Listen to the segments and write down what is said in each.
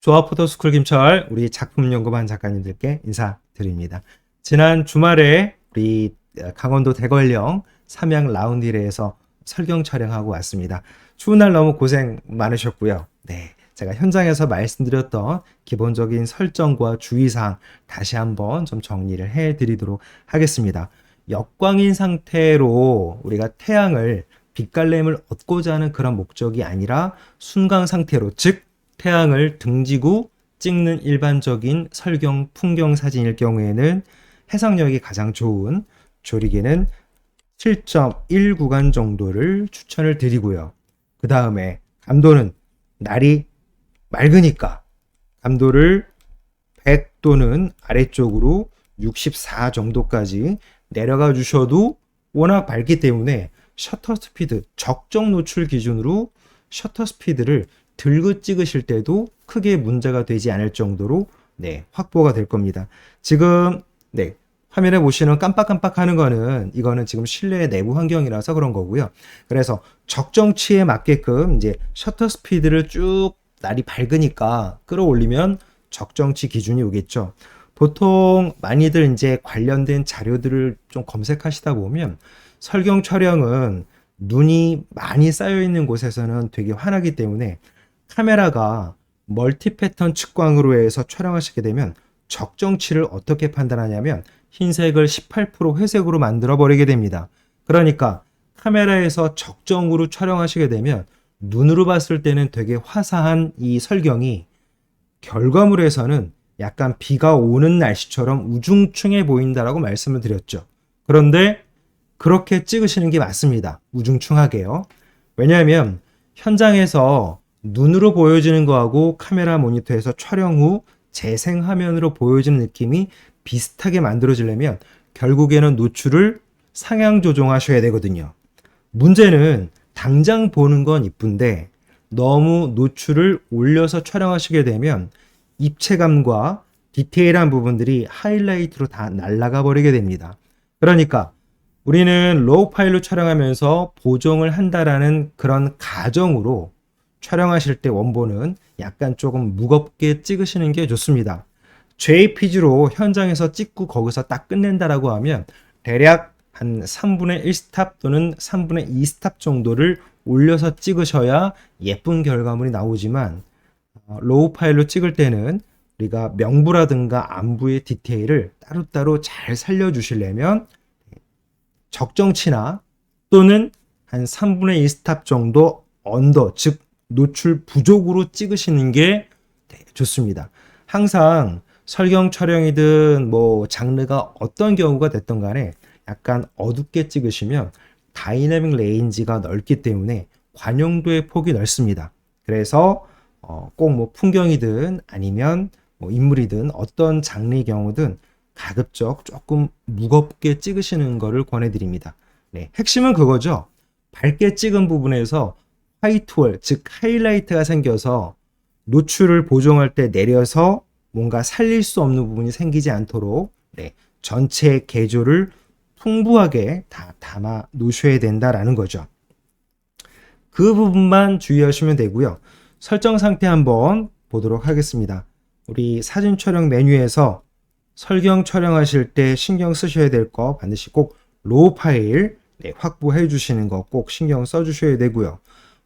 조합 포토스쿨 김철, 우리 작품연구반 작가님들께 인사드립니다. 지난 주말에 우리 강원도 대관령 삼양 라운디레에서 설경 촬영하고 왔습니다. 추운 날 너무 고생 많으셨고요. 네, 제가 현장에서 말씀드렸던 기본적인 설정과 주의사항 다시 한번 좀 정리를 해드리도록 하겠습니다. 역광인 상태로 우리가 태양을 빛갈램을 얻고자 하는 그런 목적이 아니라 순광 상태로, 즉 태양을 등지고 찍는 일반적인 설경 풍경 사진일 경우에는 해상력이 가장 좋은 조리개는 7.1 구간 정도를 추천을 드리고요. 그 다음에 감도는 날이 맑으니까 감도를 100 또는 아래쪽으로 64 정도까지 내려가 주셔도 워낙 밝기 때문에 셔터 스피드, 적정 노출 기준으로 셔터 스피드를 들고 찍으실 때도 크게 문제가 되지 않을 정도로 확보가 될 겁니다. 지금 화면에 보시는 깜빡깜빡 하는 거는 이거는 지금 실내 내부 환경이라서 그런 거고요. 그래서 적정치에 맞게끔 이제 셔터 스피드를 쭉 날이 밝으니까 끌어올리면 적정치 기준이 오겠죠. 보통 많이들 이제 관련된 자료들을 좀 검색하시다 보면 설경 촬영은 눈이 많이 쌓여 있는 곳에서는 되게 환하기 때문에 카메라가 멀티 패턴 측광으로 해서 촬영하시게 되면 적정치를 어떻게 판단하냐면 흰색을 18% 회색으로 만들어 버리게 됩니다. 그러니까 카메라에서 적정으로 촬영하시게 되면 눈으로 봤을 때는 되게 화사한 이 설경이 결과물에서는 약간 비가 오는 날씨처럼 우중충해 보인다라고 말씀을 드렸죠. 그런데 그렇게 찍으시는 게 맞습니다. 우중충하게요. 왜냐하면 현장에서 눈으로 보여지는 거하고 카메라 모니터에서 촬영 후 재생화면으로 보여지는 느낌이 비슷하게 만들어지려면 결국에는 노출을 상향 조정하셔야 되거든요. 문제는 당장 보는 건 이쁜데 너무 노출을 올려서 촬영하시게 되면 입체감과 디테일한 부분들이 하이라이트로 다 날아가 버리게 됩니다. 그러니까 우리는 로우 파일로 촬영하면서 보정을 한다라는 그런 가정으로 촬영하실 때 원본은 약간 조금 무겁게 찍으시는 게 좋습니다. JPG로 현장에서 찍고 거기서 딱 끝낸다라고 하면 대략 한 3분의 1 스탑 또는 3분의 2 스탑 정도를 올려서 찍으셔야 예쁜 결과물이 나오지만 로우 파일로 찍을 때는 우리가 명부라든가 안부의 디테일을 따로따로 잘 살려주시려면 적정치나 또는 한 3분의 2 스탑 정도 언더, 즉 노출 부족으로 찍으시는 게 좋습니다. 항상 설경 촬영이든 뭐 장르가 어떤 경우가 됐던 간에 약간 어둡게 찍으시면 다이내믹 레인지가 넓기 때문에 관용도의 폭이 넓습니다. 그래서 꼭 뭐 풍경이든 아니면 뭐 인물이든 어떤 장르의 경우든 가급적 조금 무겁게 찍으시는 것을 권해드립니다. 핵심은 그거죠. 밝게 찍은 부분에서 화이트홀, 즉 하이라이트가 생겨서 노출을 보정할 때 내려서 뭔가 살릴 수 없는 부분이 생기지 않도록 전체 개조를 풍부하게 다 담아 놓으셔야 된다라는 거죠. 그 부분만 주의하시면 되고요. 설정 상태 한번 보도록 하겠습니다. 우리 사진 촬영 메뉴에서 설경 촬영하실 때 신경 쓰셔야 될 거 반드시 꼭 로우 파일 확보해 주시는 거 꼭 신경 써 주셔야 되고요.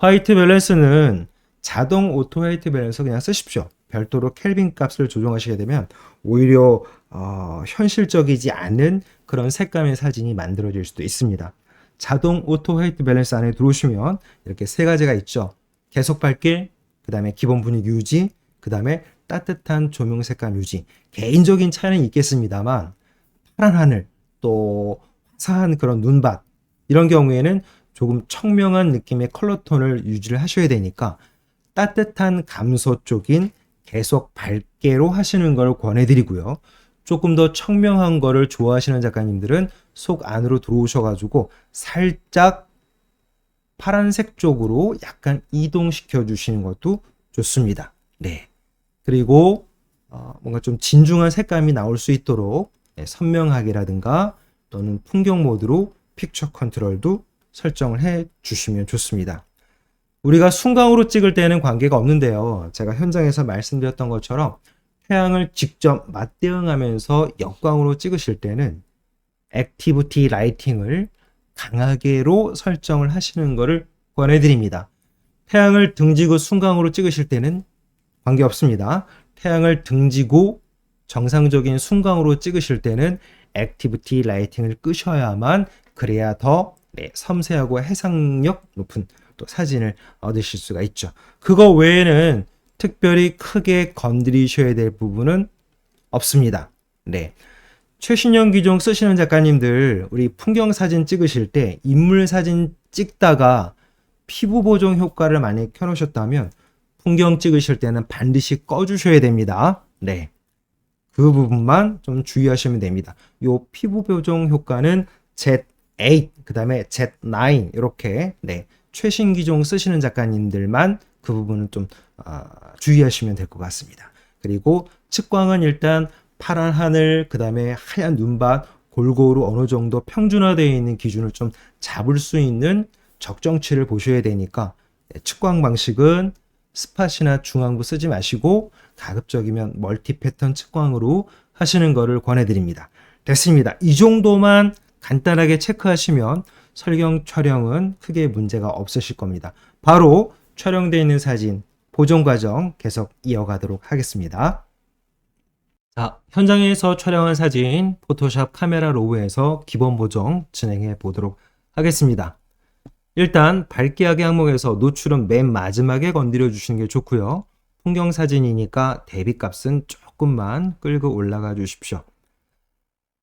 화이트 밸런스는 자동 오토 화이트 밸런스 그냥 쓰십시오. 별도로 켈빈 값을 조정하시게 되면 오히려 현실적이지 않은 그런 색감의 사진이 만들어질 수도 있습니다. 자동 오토 화이트 밸런스 안에 들어오시면 이렇게 세 가지가 있죠. 계속 밝게, 그 다음에 기본 분위기 유지, 그 다음에 따뜻한 조명 색감 유지. 개인적인 차이는 있겠습니다만 파란 하늘, 또 화사한 그런 눈밭 이런 경우에는 조금 청명한 느낌의 컬러톤을 유지를 하셔야 되니까 따뜻한 감소 쪽인 계속 밝게로 하시는 걸 권해드리고요. 조금 더 청명한 거를 좋아하시는 작가님들은 속 안으로 들어오셔가지고 살짝 파란색 쪽으로 약간 이동시켜 주시는 것도 좋습니다. 그리고 뭔가 좀 진중한 색감이 나올 수 있도록 선명하게라든가 또는 풍경 모드로 픽처 컨트롤도 설정을 해 주시면 좋습니다. 우리가 순광으로 찍을 때는 관계가 없는데요. 제가 현장에서 말씀드렸던 것처럼 태양을 직접 맞대응하면서 역광으로 찍으실 때는 액티비티 라이팅을 강하게로 설정을 하시는 것을 권해드립니다. 태양을 등지고 순광으로 찍으실 때는 관계없습니다. 태양을 등지고 정상적인 순광으로 찍으실 때는 액티비티 라이팅을 끄셔야만 그래야 더 섬세하고 해상력 높은 또 사진을 얻으실 수가 있죠. 그거 외에는 특별히 크게 건드리셔야 될 부분은 없습니다. 네. 최신형 기종 쓰시는 작가님들, 우리 풍경 사진 찍으실 때 인물 사진 찍다가 피부 보정 효과를 많이 켜놓으셨다면 풍경 찍으실 때는 반드시 꺼주셔야 됩니다. 네. 그 부분만 좀 주의하시면 됩니다. 요 피부 보정 효과는 Z8, 그 다음에 Z9 이렇게 최신 기종 쓰시는 작가님들만 그 부분은 좀 주의하시면 될 것 같습니다. 그리고 측광은 일단 파란 하늘, 그 다음에 하얀 눈밭 골고루 어느 정도 평준화되어 있는 기준을 좀 잡을 수 있는 적정치를 보셔야 되니까 측광 방식은 스팟이나 중앙부 쓰지 마시고 가급적이면 멀티 패턴 측광으로 하시는 것을 권해드립니다. 됐습니다. 이 정도만 간단하게 체크하시면 설경 촬영은 크게 문제가 없으실 겁니다. 바로 촬영되어 있는 사진 보정 과정 계속 이어가도록 하겠습니다. 자, 현장에서 촬영한 사진 포토샵 카메라 로우에서 기본 보정 진행해 보도록 하겠습니다. 일단 밝기하게 항목에서 노출은 맨 마지막에 건드려 주시는 게 좋고요. 풍경 사진이니까 대비값은 조금만 끌고 올라가 주십시오.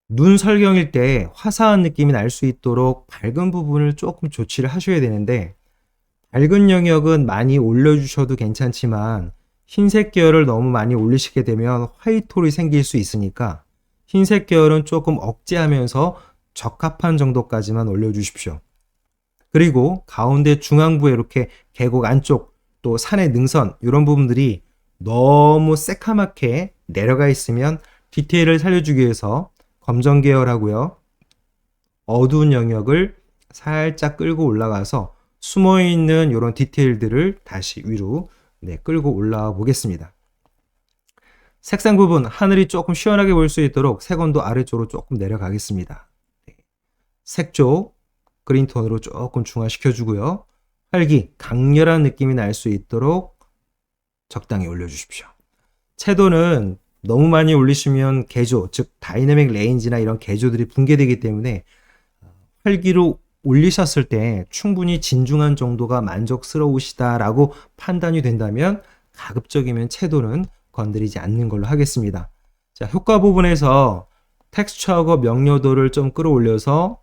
눈 설경일 때 화사한 느낌이 날 수 있도록 밝은 부분을 조금 조치를 하셔야 되는데 밝은 영역은 많이 올려주셔도 괜찮지만 흰색 계열을 너무 많이 올리시게 되면 화이트홀이 생길 수 있으니까 흰색 계열은 조금 억제하면서 적합한 정도까지만 올려주십시오. 그리고 가운데 중앙부에 이렇게 계곡 안쪽 또 산의 능선 이런 부분들이 너무 새카맣게 내려가 있으면 디테일을 살려주기 위해서 검정 계열하고요. 어두운 영역을 살짝 끌고 올라가서 숨어있는 이런 디테일들을 다시 위로 끌고 올라와 보겠습니다. 색상 부분 하늘이 조금 시원하게 보일 수 있도록 색온도 아래쪽으로 조금 내려가겠습니다. 색조 그린톤으로 조금 중화시켜 주고요. 활기 강렬한 느낌이 날 수 있도록 적당히 올려주십시오. 채도는 너무 많이 올리시면 개조, 즉 다이내믹 레인지나 이런 개조들이 붕괴되기 때문에 활기로 올리셨을 때 충분히 진중한 정도가 만족스러우시다라고 판단이 된다면 가급적이면 채도는 건드리지 않는 걸로 하겠습니다. 자, 효과 부분에서 텍스처하고 명료도를 좀 끌어올려서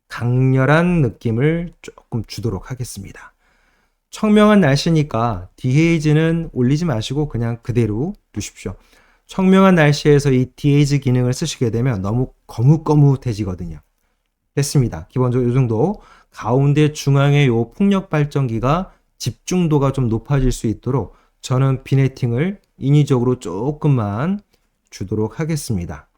강렬한 느낌을 조금 주도록 하겠습니다. 청명한 날씨니까 디헤이즈는 올리지 마시고 그냥 그대로 두십시오. 청명한 날씨에서 이 디헤이즈 기능을 쓰시게 되면 너무 거뭇거뭇해지거든요. 됐습니다. 기본적으로 이 정도 가운데 중앙에 요 풍력 발전기가 집중도가 좀 높아질 수 있도록 저는 비네팅을 인위적으로 조금만 주도록 하겠습니다.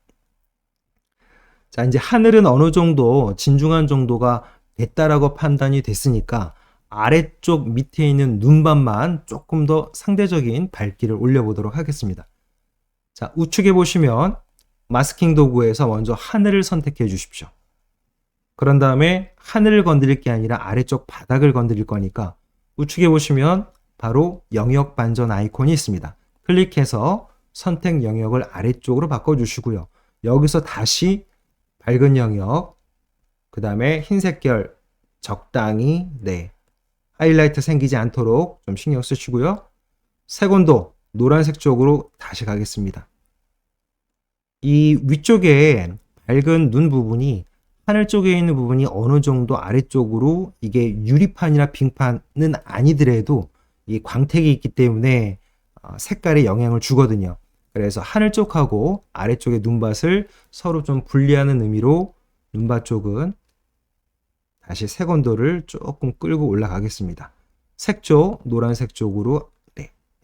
자, 이제 하늘은 어느 정도 진중한 정도가 됐다라고 판단이 됐으니까 아래쪽 밑에 있는 눈밭만 조금 더 상대적인 밝기를 올려보도록 하겠습니다. 자, 우측에 보시면 마스킹 도구에서 먼저 하늘을 선택해 주십시오. 그런 다음에 하늘을 건드릴 게 아니라 아래쪽 바닥을 건드릴 거니까 우측에 보시면 바로 영역 반전 아이콘이 있습니다. 클릭해서 선택 영역을 아래쪽으로 바꿔주시고요. 여기서 다시 밝은 영역, 그 다음에 흰색 계열 적당히 하이라이트 생기지 않도록 좀 신경 쓰시고요. 색온도 노란색 쪽으로 다시 가겠습니다. 이 위쪽에 밝은 눈 부분이 하늘 쪽에 있는 부분이 어느 정도 아래쪽으로 이게 유리판이나 빙판은 아니더라도 이 광택이 있기 때문에 색깔에 영향을 주거든요. 그래서 하늘 쪽하고 아래쪽의 눈밭을 서로 좀 분리하는 의미로 눈밭 쪽은 다시 색온도를 조금 끌고 올라가겠습니다. 색조 노란색 쪽으로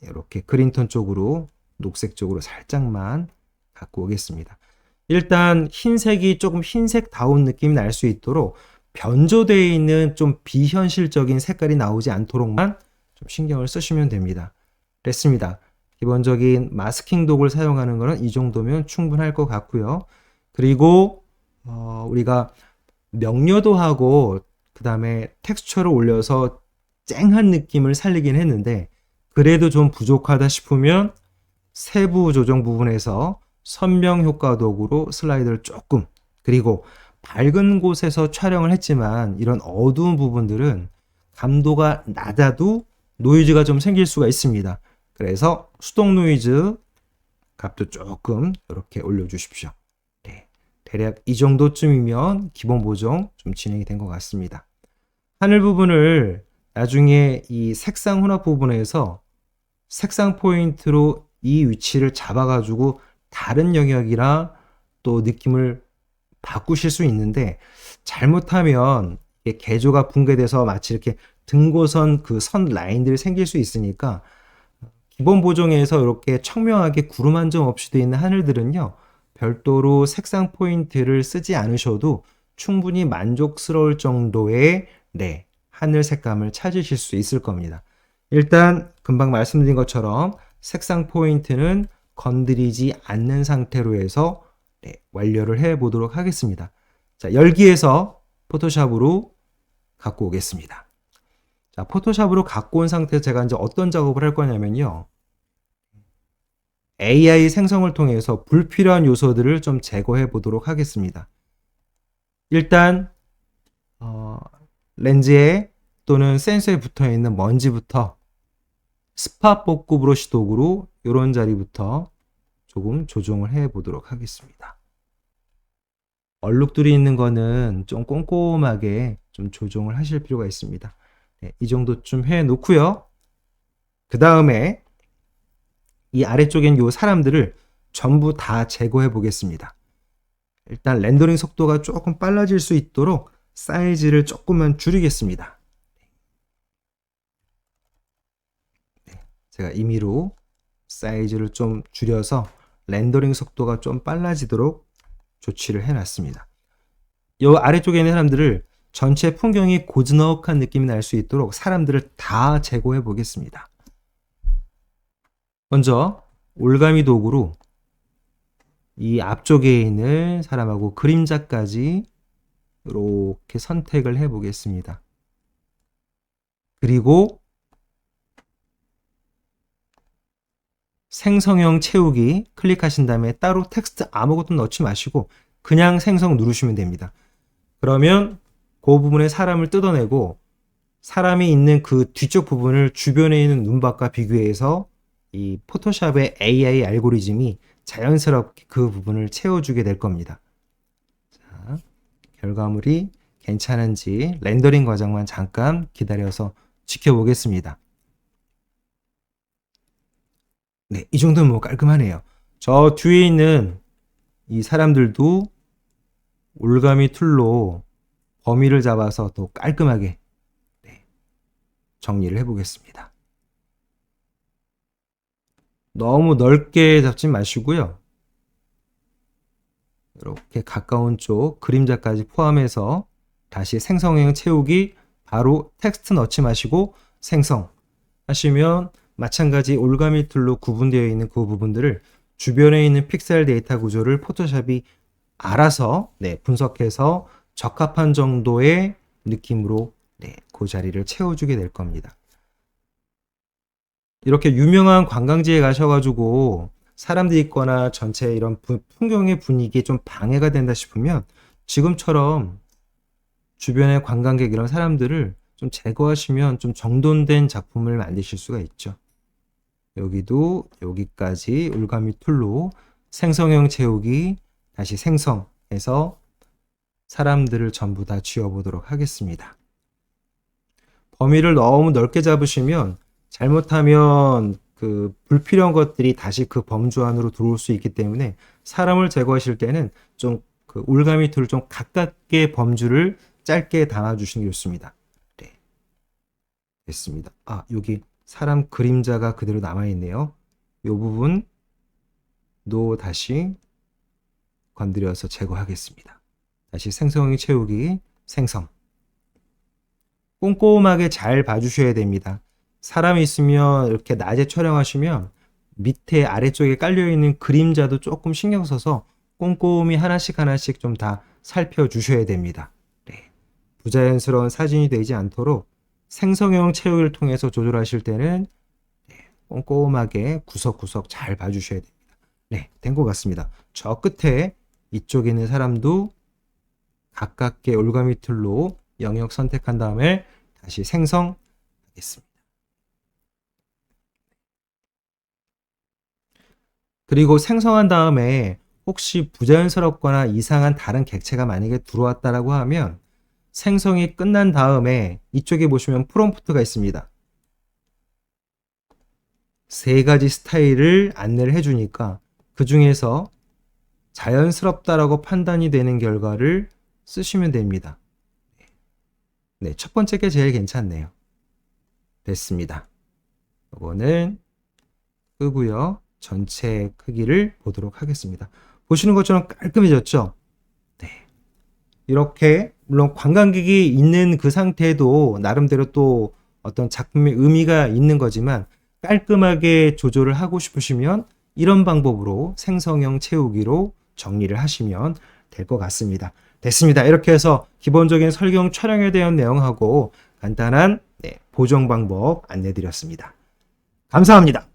이렇게 그린톤 쪽으로 녹색 쪽으로 살짝만 갖고 오겠습니다. 일단 흰색이 조금 흰색다운 느낌이 날 수 있도록 변조되어 있는 좀 비현실적인 색깔이 나오지 않도록만 좀 신경을 쓰시면 됩니다. 됐습니다. 기본적인 마스킹 도구를 사용하는 것은 이 정도면 충분할 것 같고요. 그리고 우리가 명료도하고 그 다음에 텍스처를 올려서 쨍한 느낌을 살리긴 했는데 그래도 좀 부족하다 싶으면 세부 조정 부분에서 선명 효과 도구로 슬라이드를 조금, 그리고 밝은 곳에서 촬영을 했지만 이런 어두운 부분들은 감도가 낮아도 노이즈가 좀 생길 수가 있습니다. 그래서 수동 노이즈 값도 조금 이렇게 올려주십시오. 네, 대략 이 정도쯤이면 기본 보정 좀 진행이 된 것 같습니다. 하늘 부분을 나중에 이 색상 혼합 부분에서 색상 포인트로 이 위치를 잡아가지고 다른 영역이랑 또 느낌을 바꾸실 수 있는데 잘못하면 개조가 붕괴돼서 마치 이렇게 등고선 그 선 라인들이 생길 수 있으니까 기본 보정에서 이렇게 청명하게 구름 한 점 없이 되어 있는 하늘들은요, 별도로 색상 포인트를 쓰지 않으셔도 충분히 만족스러울 정도의 하늘 색감을 찾으실 수 있을 겁니다. 일단 금방 말씀드린 것처럼 색상 포인트는 건드리지 않는 상태로 해서 완료를 해 보도록 하겠습니다. 자, 열기에서 포토샵으로 갖고 오겠습니다. 자, 포토샵으로 갖고 온 상태에서 제가 이제 어떤 작업을 할 거냐면요. AI 생성을 통해서 불필요한 요소들을 좀 제거해 보도록 하겠습니다. 일단 렌즈에 또는 센서에 붙어 있는 먼지부터 스팟 복구 브러쉬 도구로 이런 자리부터 조금 조정을 해 보도록 하겠습니다. 얼룩들이 있는 거는 좀 꼼꼼하게 좀 조정을 하실 필요가 있습니다. 네, 이 정도쯤 해 놓고요. 그 다음에 이 아래쪽에 있는 요 사람들을 전부 다 제거해 보겠습니다. 일단 렌더링 속도가 조금 빨라질 수 있도록 사이즈를 조금만 줄이겠습니다. 제가 임의로 사이즈를 좀 줄여서 렌더링 속도가 좀 빨라지도록 조치를 해놨습니다. 이 아래쪽에 있는 사람들을 전체 풍경이 고즈넉한 느낌이 날 수 있도록 사람들을 다 제거해 보겠습니다. 먼저 올가미 도구로 이 앞쪽에 있는 사람하고 그림자까지 이렇게 선택을 해 보겠습니다. 그리고 생성형 채우기 클릭하신 다음에 따로 텍스트 아무것도 넣지 마시고 그냥 생성 누르시면 됩니다. 그러면 그 부분에 사람을 뜯어내고 사람이 있는 그 뒤쪽 부분을 주변에 있는 눈밭과 비교해서 이 포토샵의 AI 알고리즘이 자연스럽게 그 부분을 채워주게 될 겁니다. 자, 결과물이 괜찮은지 렌더링 과정만 잠깐 기다려서 지켜보겠습니다. 네, 이 정도면 뭐 깔끔하네요. 저 뒤에 있는 이 사람들도 올가미 툴로 범위를 잡아서 더 깔끔하게 정리를 해보겠습니다. 너무 넓게 잡지 마시고요. 이렇게 가까운 쪽 그림자까지 포함해서 다시 생성형 채우기 바로 텍스트 넣지 마시고 생성 하시면 마찬가지 올가미 툴로 구분되어 있는 그 부분들을 주변에 있는 픽셀 데이터 구조를 포토샵이 알아서 분석해서 적합한 정도의 느낌으로 그 자리를 채워주게 될 겁니다. 이렇게 유명한 관광지에 가셔가지고 사람들이 있거나 전체 이런 풍경의 분위기에 좀 방해가 된다 싶으면 지금처럼 주변의 관광객 이런 사람들을 좀 제거하시면 좀 정돈된 작품을 만드실 수가 있죠. 여기도 여기까지 올가미 툴로 생성형 채우기 다시 생성해서 사람들을 전부 다 지워보도록 하겠습니다. 범위를 너무 넓게 잡으시면 잘못하면 그 불필요한 것들이 다시 그 범주 안으로 들어올 수 있기 때문에 사람을 제거하실 때는 좀 그 올가미 툴을 좀 가깝게 범주를 짧게 담아주시는 게 좋습니다. 네. 됐습니다. 아, 여기 사람 그림자가 그대로 남아있네요. 이 부분도 다시 건드려서 제거하겠습니다. 다시 생성형 채우기 생성. 꼼꼼하게 잘 봐주셔야 됩니다. 사람이 있으면 이렇게 낮에 촬영하시면 밑에 아래쪽에 깔려있는 그림자도 조금 신경 써서 꼼꼼히 하나씩 하나씩 좀 다 살펴주셔야 됩니다. 네. 부자연스러운 사진이 되지 않도록 생성형 채우기를 통해서 조절하실 때는 꼼꼼하게 구석구석 잘 봐주셔야 됩니다. 네, 된 것 같습니다. 저 끝에 이쪽에 있는 사람도 가깝게 올가미 툴로 영역 선택한 다음에 다시 생성하겠습니다. 그리고 생성한 다음에 혹시 부자연스럽거나 이상한 다른 객체가 만약에 들어왔다라고 하면 생성이 끝난 다음에 이쪽에 보시면 프롬프트가 있습니다. 세 가지 스타일을 안내를 해주니까 그 중에서 자연스럽다라고 판단이 되는 결과를 쓰시면 됩니다. 네, 첫 번째 게 제일 괜찮네요. 됐습니다. 이거는 끄고요. 전체 크기를 보도록 하겠습니다. 보시는 것처럼 깔끔해졌죠? 네. 이렇게 물론 관광객이 있는 그 상태도 나름대로 또 어떤 작품의 의미가 있는 거지만 깔끔하게 조절을 하고 싶으시면 이런 방법으로 생성형 채우기로 정리를 하시면 될 것 같습니다. 됐습니다. 이렇게 해서 기본적인 설경 촬영에 대한 내용하고 간단한 보정 방법 안내드렸습니다. 감사합니다.